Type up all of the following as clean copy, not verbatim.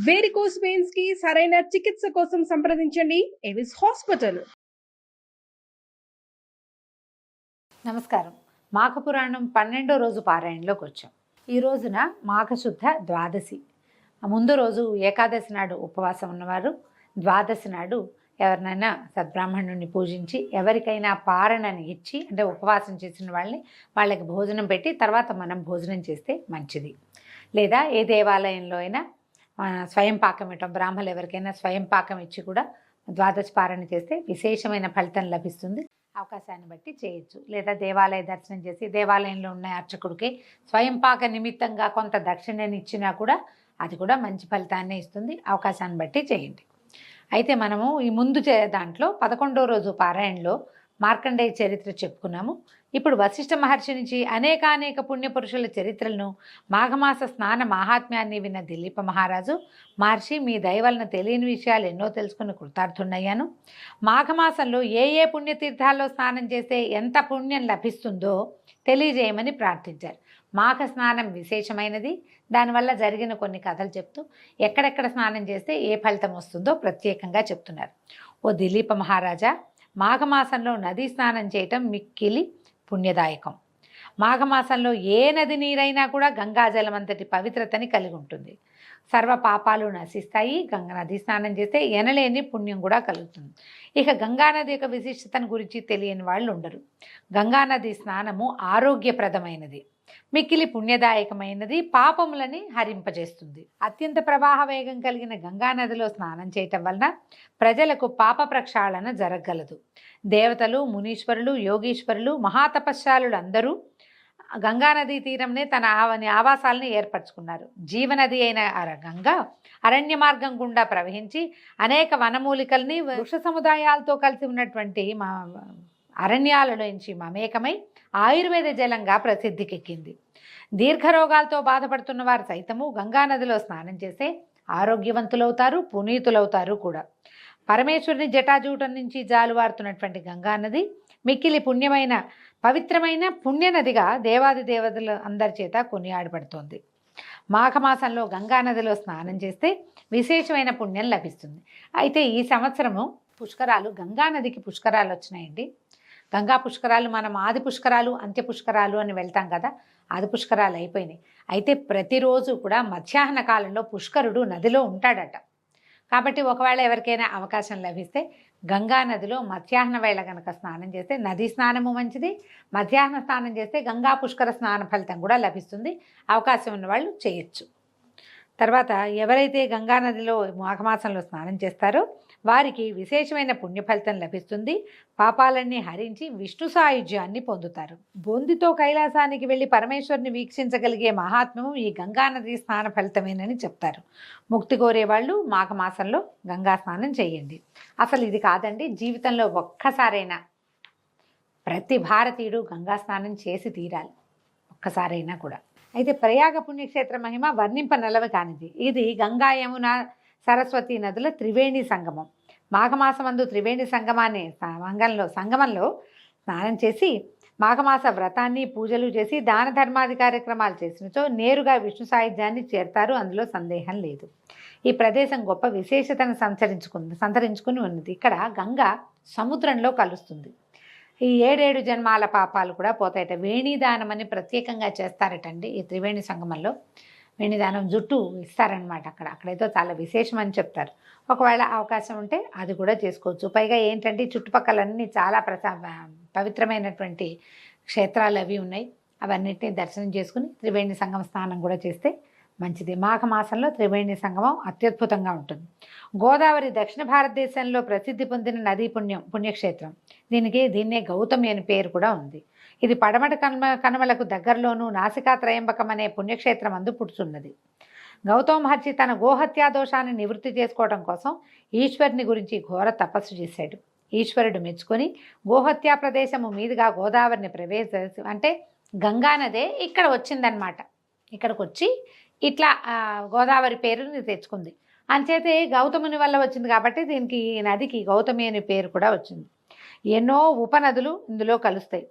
Varicose veins కి సరైన చికిత్స కోసం సంప్రదించండి ఎవిస్ హాస్పిటల్. నమస్కారం. మాఘపురాణం 12వ రోజు పారాయణలోకి వచ్చాం. ఈ రోజున మాఘశుద్ధ ద్వాదశి. ముందు రోజు ఏకాదశి నాడు ఉపవాసం ఉన్నవారు, ద్వాదశి నాడు ఎవరినైనా సద్బ్రాహ్మణుని పూజించి ఎవరికైనా పారణని ఇచ్చి, అంటే ఉపవాసం చేసిన వాళ్ళకి భోజనం పెట్టి తర్వాత మనం భోజనం చేస్తే మంచిది. లేదా ఏ దేవాలయంలో అయినా స్వయం పాకం ఇవ్వటం, బ్రాహ్మణులు ఎవరికైనా స్వయం పాకం ఇచ్చి కూడా ద్వాదశి పారణ చేస్తే విశేషమైన ఫలితం లభిస్తుంది. అవకాశాన్ని బట్టి చేయొచ్చు. లేదా దేవాలయ దర్శనం చేసి దేవాలయంలో ఉన్న అర్చకుడికి స్వయం పాక నిమిత్తంగా కొంత దక్షిణని ఇచ్చినా కూడా అది కూడా మంచి ఫలితాన్ని ఇస్తుంది. అవకాశాన్ని బట్టి చేయండి. అయితే మనము ఈ ముందు దాంట్లో 11వ రోజు పారాయణలో మార్కండేయ చరిత్ర చెప్పుకున్నాము. ఇప్పుడు వశిష్ఠ మహర్షి నుంచి అనేక పుణ్యపురుషుల చరిత్రలను, మాఘమాస స్నాన మహాత్మ్యాన్ని విన్న దిలీప మహారాజు, మహర్షి మీ దయ వలన తెలియని విషయాలు ఎన్నో తెలుసుకుని కృతార్థున్నయ్యాను. మాఘమాసంలో ఏ పుణ్యతీర్థాల్లో స్నానం చేస్తే ఎంత పుణ్యం లభిస్తుందో తెలియజేయమని ప్రార్థించారు. మాఘ స్నానం విశేషమైనది. దానివల్ల జరిగిన కొన్ని కథలు చెప్తూ ఎక్కడెక్కడ స్నానం చేస్తే ఏ ఫలితం వస్తుందో ప్రత్యేకంగా చెప్తున్నారు. ఓ దిలీప మహారాజా, మాఘమాసంలో నదీ స్నానం చేయటం మిక్కిలి పుణ్యదాయకం. మాఘమాసంలో ఏ నది నీరైనా కూడా గంగాజలం అంతటి పవిత్రతని కలిగి ఉంటుంది. సర్వ పాపాలు నశిస్తాయి. నదీ స్నానం చేస్తే ఎనలేని పుణ్యం కూడా కలుగుతుంది. ఇక గంగానది యొక్క విశిష్టతను గురించి తెలియని వాళ్ళు ఉండరు. గంగానది స్నానము ఆరోగ్యప్రదమైనది, మిక్కిలి పుణ్యదాయకమైనది, పాపములని హరింపజేస్తుంది. అత్యంత ప్రవాహ వేగం కలిగిన గంగానదిలో స్నానం చేయటం వలన ప్రజలకు పాప ప్రక్షాళన జరగగలదు. దేవతలు, మునీశ్వరులు, యోగీశ్వరులు, మహాతపస్శాలులు అందరూ గంగానదీ తీరంనే తన ఆవాసాలని ఏర్పరచుకున్నారు. జీవనది అయిన గంగా అరణ్య మార్గం గుండా ప్రవహించి అనేక వనమూలికల్ని, వృక్ష సముదాయాలతో కలిసి ఉన్నటువంటి అరణ్యాలలోంచి మమేకమై ఆయుర్వేద జలంగా ప్రసిద్ధికెక్కింది. దీర్ఘరోగాలతో బాధపడుతున్న వారు సైతము గంగానదిలో స్నానం చేస్తే ఆరోగ్యవంతులవుతారు, పునీతులవుతారు కూడా. పరమేశ్వరుని జటాజూటం నుంచి జాలువారుతున్నటువంటి గంగానది మిక్కిలి పుణ్యమైన, పవిత్రమైన పుణ్యనదిగా దేవాది దేవతల అందరి చేత కొనియాడబడుతోంది. మాఘమాసంలో గంగానదిలో స్నానం చేస్తే విశేషమైన పుణ్యం లభిస్తుంది. అయితే ఈ సంవత్సరము పుష్కరాలు, గంగానదికి పుష్కరాలు వచ్చినాయండి. గంగా పుష్కరాలు మనం ఆది పుష్కరాలు, అంత్య పుష్కరాలు అని వెళ్తాం కదా, ఆది పుష్కరాలు అయిపోయినాయి. అయితే ప్రతిరోజు కూడా మధ్యాహ్న కాలంలో పుష్కరుడు నదిలో ఉంటాడట. కాబట్టి ఒకవేళ ఎవరికైనా అవకాశం లభిస్తే గంగా నదిలో మధ్యాహ్న వేళ కనుక స్నానం చేస్తే, నదీ స్నానము మంచిది, మధ్యాహ్న స్నానం చేస్తే గంగా పుష్కర స్నాన ఫలితం కూడా లభిస్తుంది. అవకాశం ఉన్న వాళ్ళు చేయొచ్చు. తర్వాత ఎవరైతే గంగానదిలో మాఘమాసంలో స్నానం చేస్తారో వారికి విశేషమైన పుణ్యఫలితం లభిస్తుంది. పాపాలన్నీ హరించి విష్ణు సాయుధ్యాన్ని పొందుతారు. బొందితో కైలాసానికి వెళ్ళి పరమేశ్వరుని వీక్షించగలిగే మహాత్మ్యము ఈ గంగానది స్నాన ఫలితమేనని చెప్తారు. ముక్తి కోరేవాళ్ళు మాఘమాసంలో గంగా స్నానం చేయండి. అసలు ఇది కాదండి, జీవితంలో ఒక్కసారైనా ప్రతి భారతీయుడు గంగా స్నానం చేసి తీరాలి, ఒక్కసారైనా కూడా. అయితే ప్రయాగ పుణ్యక్షేత్ర మహిమ వర్ణింపనలవి కానిది. ఇది గంగా, యమున, సరస్వతి నదుల త్రివేణి సంగమం. మాఘమాసమందు త్రివేణి సంగమంలో స్నానం చేసి మాఘమాస వ్రతాన్ని, పూజలు చేసి దాన ధర్మాది కార్యక్రమాలు చేసినచో నేరుగా విష్ణు సాయుధ్యాన్ని చేరతారు. అందులో సందేహం లేదు. ఈ ప్రదేశం గొప్ప విశేషతను సంతరించుకుని ఉన్నది. ఇక్కడ గంగ సముద్రంలో కలుస్తుంది. ఈ 7 జన్మాల పాపాలు కూడా పోతాయట. వేణిదానం అని ప్రత్యేకంగా చేస్తారటండి ఈ త్రివేణి సంగమంలో. వేణిదానం జుట్టు ఇస్తారనమాట. అక్కడైతే చాలా విశేషం అని చెప్తారు. ఒకవేళ అవకాశం ఉంటే అది కూడా చేసుకోవచ్చు. పైగా ఏంటంటే చుట్టుపక్కలన్నీ చాలా పవిత్రమైనటువంటి క్షేత్రాలు అవి ఉన్నాయి. అవన్నిటిని దర్శనం చేసుకుని త్రివేణి సంగమ స్నానం కూడా చేస్తే మంచిది. మాఘమాసంలో త్రివేణి సంగమం అత్యద్భుతంగా ఉంటుంది. గోదావరి దక్షిణ భారతదేశంలో ప్రసిద్ధి పొందిన నదీ పుణ్యక్షేత్రం. దీన్నే గౌతమి అని పేరు కూడా ఉంది. ఇది పడమట కనుమలకు దగ్గరలోనూ నాసికా త్రయంబకం అనే పుణ్యక్షేత్రం అందు పుట్టుచున్నది. గౌతమ మహర్షి తన గోహత్యా దోషాన్ని నివృత్తి చేసుకోవడం కోసం ఈశ్వరుని గురించి ఘోర తపస్సు చేశాడు. ఈశ్వరుడు మెచ్చుకొని గోహత్యా ప్రదేశము మీదుగా గోదావరిని అంటే గంగానదే ఇక్కడ వచ్చిందనమాట. ఇక్కడికి వచ్చి ఇట్లా గోదావరి పేరుని తెచ్చుకుంది. అంచేతే గౌతముని వల్ల వచ్చింది కాబట్టి దీనికి, ఈ నదికి గౌతమి అనే పేరు కూడా వచ్చింది. ఎన్నో ఉపనదులు ఇందులో కలుస్తాయి.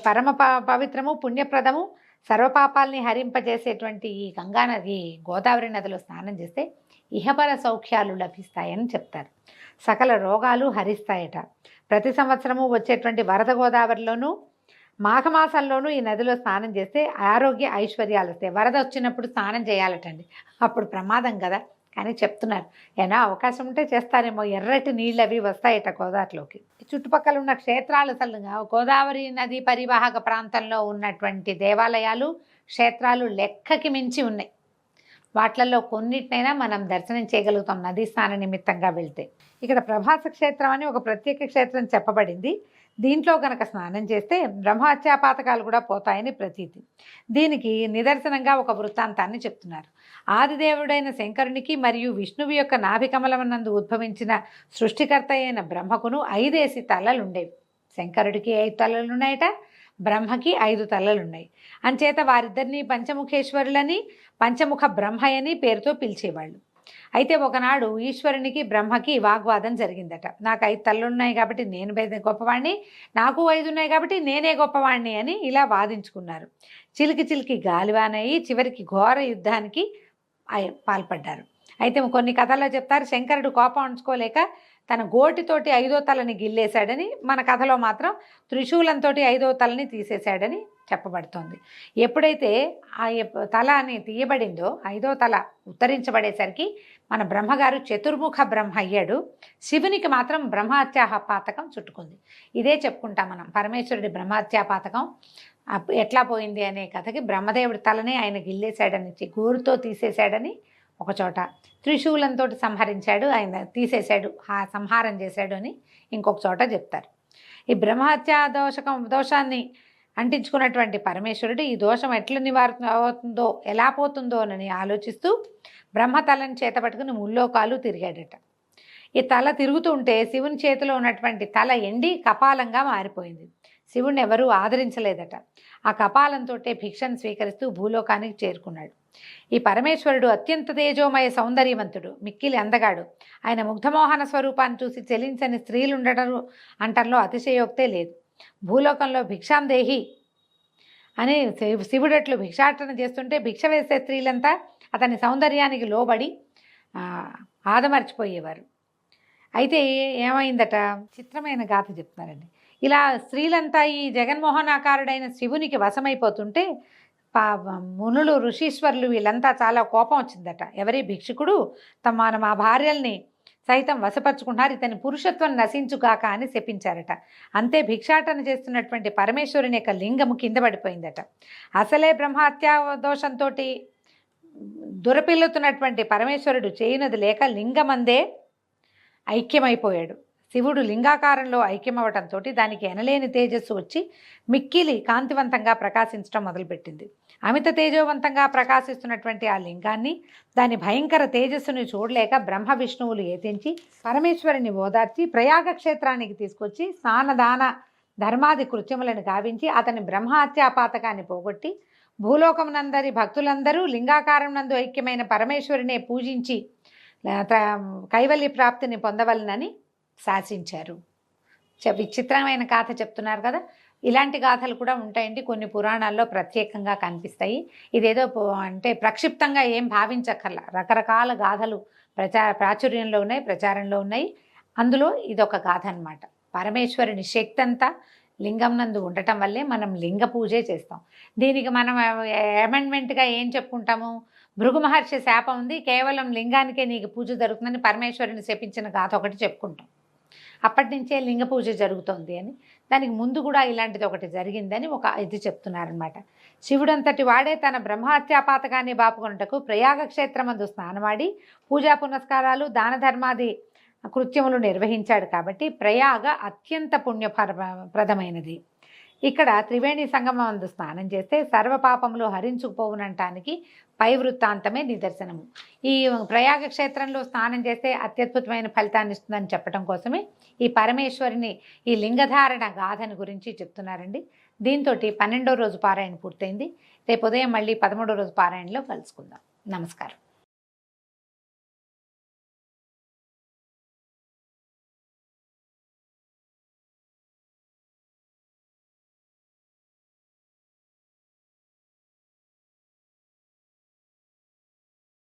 పరమ పవిత్రము, పుణ్యప్రదము, సర్వపాపాలని హరింపజేసేటువంటి ఈ గంగానది, గోదావరి నదిలో స్నానం చేస్తే ఇహపర సౌఖ్యాలు లభిస్తాయని చెప్తారు. సకల రోగాలు హరిస్తాయట. ప్రతి సంవత్సరము వచ్చేటువంటి వరద గోదావరిలోనూ మాఘమాసంలోనూ ఈ నదిలో స్నానం చేస్తే ఆరోగ్య ఐశ్వర్యాలు వస్తాయి. వరద వచ్చినప్పుడు స్నానం చేయాలటండి, అప్పుడు ప్రమాదం కదా, కానీ చెప్తున్నారు. ఏనా అవకాశం ఉంటే చేస్తారేమో. ఎర్రటి నీళ్ళు అవి వస్తాయట గోదావరిలోకి. చుట్టుపక్కల ఉన్న క్షేత్రాలు అసలు గోదావరి నది పరివాహక ప్రాంతంలో ఉన్నటువంటి దేవాలయాలు, క్షేత్రాలు లెక్కకి మించి ఉన్నాయి. వాట్లలో కొన్నిటినైనా మనం దర్శనం చేయగలుగుతాం నదీ స్నాన నిమిత్తంగా వెళ్తే. ఇక్కడ ప్రభాస క్షేత్రం అని ఒక ప్రత్యేక క్షేత్రం చెప్పబడింది. దీంట్లో కనుక స్నానం చేస్తే బ్రహ్మహత్యాపాతకాలు కూడా పోతాయని ప్రతీతి. దీనికి నిదర్శనంగా ఒక వృత్తాంతాన్ని చెప్తున్నారు. ఆదిదేవుడైన శంకరునికి మరియు విష్ణువు యొక్క నాభికమలమునందు ఉద్భవించిన సృష్టికర్త అయిన బ్రహ్మకును 5 తలలుండేవి. శంకరుడికి 5 తలలున్నాయట, బ్రహ్మకి 5 తలలున్నాయి. అంచేత వారిద్దరినీ పంచముఖేశ్వరులని, పంచముఖ బ్రహ్మయని పేరుతో పిలిచేవాళ్ళు. అయితే ఒకనాడు ఈశ్వరునికి బ్రహ్మకి వాగ్వాదం జరిగిందట. నాకు 5 తలలున్నాయి కాబట్టి నేను గొప్పవాణ్ణి, నాకు 5 ఉన్నాయి కాబట్టి నేనే గొప్పవాణ్ణి అని ఇలా వాదించుకున్నారు. చిలికి చిలికి గాలివానయ్యి చివరికి ఘోర యుద్ధానికి పాల్పడ్డారు. అయితే కొన్ని కథల్లో చెప్తారు, శంకరుడు కోపం ఉంచుకోలేక తన గోటితోటి 5వ తలని గిల్లేశాడని, మన కథలో మాత్రం త్రిశూలంతో 5వ తలని తీసేశాడని చెప్పబడుతోంది. ఎప్పుడైతే ఆ తల అని తీయబడిందో 5వ తల ఉత్తరించబడేసరికి మన బ్రహ్మగారు చతుర్ముఖ బ్రహ్మ అయ్యాడు. శివునికి మాత్రం బ్రహ్మహత్యాపాతకం చుట్టుకుంది. ఇదే చెప్పుకుంటాం మనం. పరమేశ్వరుడి బ్రహ్మహత్యాపాతకం ఎట్లా పోయింది అనే కథకి బ్రహ్మదేవుడి తలని ఆయన గిల్లేశాడని, గోరుతో తీసేశాడని ఒక చోట, త్రిశూలంతో సంహరించాడు, ఆయన తీసేశాడు, సంహారం చేశాడు అని ఇంకొక చోట చెప్తారు. ఈ బ్రహ్మహత్యా దోషాన్ని అంటించుకున్నటువంటి పరమేశ్వరుడు ఈ దోషం ఎట్లా నివారణ అవుతుందో, ఎలా పోతుందో అని ఆలోచిస్తూ బ్రహ్మతలని చేతపట్టుకుని ముల్లోకాలు తిరిగాడట. ఈ తల తిరుగుతూ ఉంటే శివుని చేతిలో ఉన్నటువంటి తల ఎండి కపాలంగా మారిపోయింది. శివుణ్ణి ఎవరూ ఆదరించలేదట. ఆ కపాలంతో భిక్షను స్వీకరిస్తూ భూలోకానికి చేరుకున్నాడు. ఈ పరమేశ్వరుడు అత్యంత తేజోమయ సౌందర్యవంతుడు, మిక్కిలి అందగాడు. ఆయన ముగ్ధమోహన స్వరూపాన్ని చూసి చెలించని స్త్రీలుండటం అంటంలో అతిశయోక్తే లేదు. భూలోకంలో భిక్షాందేహి అని శివుడట్లు భిక్షాటన చేస్తుంటే భిక్ష వేసే స్త్రీలంతా అతని సౌందర్యానికి లోబడి ఆదమర్చిపోయేవారు. అయితే ఏమైందట, చిత్రమైన గాథ చెప్తున్నారండి. ఇలా స్త్రీలంతా ఈ జగన్మోహనాకారుడైన శివునికి వశమైపోతుంటే మునులు, ఋషీశ్వరులు వీళ్ళంతా చాలా కోపం వచ్చిందట. ఎవరి భిక్షుకుడు మా భార్యల్ని సైతం వశపరుచుకున్నారు, ఇతని పురుషత్వం నశించుగాక అని శపించారట. అంతే భిక్షాటన చేస్తున్నటువంటి పరమేశ్వరుని యొక్క లింగము కింద పడిపోయిందట. అసలే బ్రహ్మహత్యా దోషంతో దురపిల్లుతున్నటువంటి పరమేశ్వరుడు చేయునది లేక లింగమందే ఐక్యమైపోయాడు. శివుడు లింగాకారంలో ఐక్యమవటంతో దానికి ఎనలేని తేజస్సు వచ్చి మిక్కిలి కాంతివంతంగా ప్రకాశించడం మొదలుపెట్టింది. అమిత తేజోవంతంగా ప్రకాశిస్తున్నటువంటి ఆ లింగాన్ని, దాని భయంకర తేజస్సుని చూడలేక బ్రహ్మ విష్ణువులు ఏతించి పరమేశ్వరుని ఓదార్చి ప్రయాగ క్షేత్రానికి తీసుకొచ్చి స్నానదాన ధర్మాది కృత్యములను గావించి అతని బ్రహ్మహత్యాపాతకాన్ని పోగొట్టి భూలోకమునందరి భక్తులందరూ లింగాకారం నందు ఐక్యమైన పరమేశ్వరునే పూజించి కైవల్య ప్రాప్తిని పొందవలనని శాసించారు. విచిత్రమైన గాథ చెప్తున్నారు కదా. ఇలాంటి గాథలు కూడా ఉంటాయండి, కొన్ని పురాణాల్లో ప్రత్యేకంగా కనిపిస్తాయి. ఇదేదో అంటే ప్రక్షిప్తంగా ఏం భావించక్కర్లా. రకరకాల గాథలు ప్రాచుర్యంలో ఉన్నాయి, ప్రచారంలో ఉన్నాయి. అందులో ఇదొక గాథ అన్నమాట. పరమేశ్వరుని శక్తి అంతా లింగం నందు ఉండటం వల్లే మనం లింగ పూజే చేస్తాం. దీనికి మనం అమెండ్మెంట్గా ఏం చెప్పుకుంటాము, భృగు మహర్షి శాపం ఉంది, కేవలం లింగానికే నీకు పూజ జరుగుతుందని పరమేశ్వరుని శపించిన గాథ ఒకటి చెప్పుకుంటాం. అప్పటి నుంచే లింగ పూజ జరుగుతోంది అని. దానికి ముందు కూడా ఇలాంటిది ఒకటి జరిగిందని ఒక ఇది చెప్తున్నారనమాట. శివుడంతటి వాడే తన బ్రహ్మహత్యాపాతకాన్ని బాపుకొనుటకు ప్రయాగ క్షేత్రమందు స్నానమాడి పూజా పునస్కారాలు దాన ధర్మాది కృత్యములు నిర్వహించాడు కాబట్టి ప్రయాగ అత్యంత పుణ్యప్రదమైనది. ఇక్కడ త్రివేణి సంగమందు స్నానం చేస్తే సర్వపాపములు హరించుకుపోవునంటానికి పై వృత్తాంతమే నిదర్శనము. ఈ ప్రయాగ క్షేత్రంలో స్నానం చేస్తే అత్యద్భుతమైన ఫలితాన్ని ఇస్తుందని చెప్పడం కోసమే ఈ పరమేశ్వరిని ఈ లింగధారణ గాథని గురించి చెప్తున్నారండి. దీంతో 12వ రోజు పారాయణ పూర్తయింది. రేపు ఉదయం మళ్ళీ 13వ రోజు పారాయణలో కలుసుకుందాం. నమస్కారం.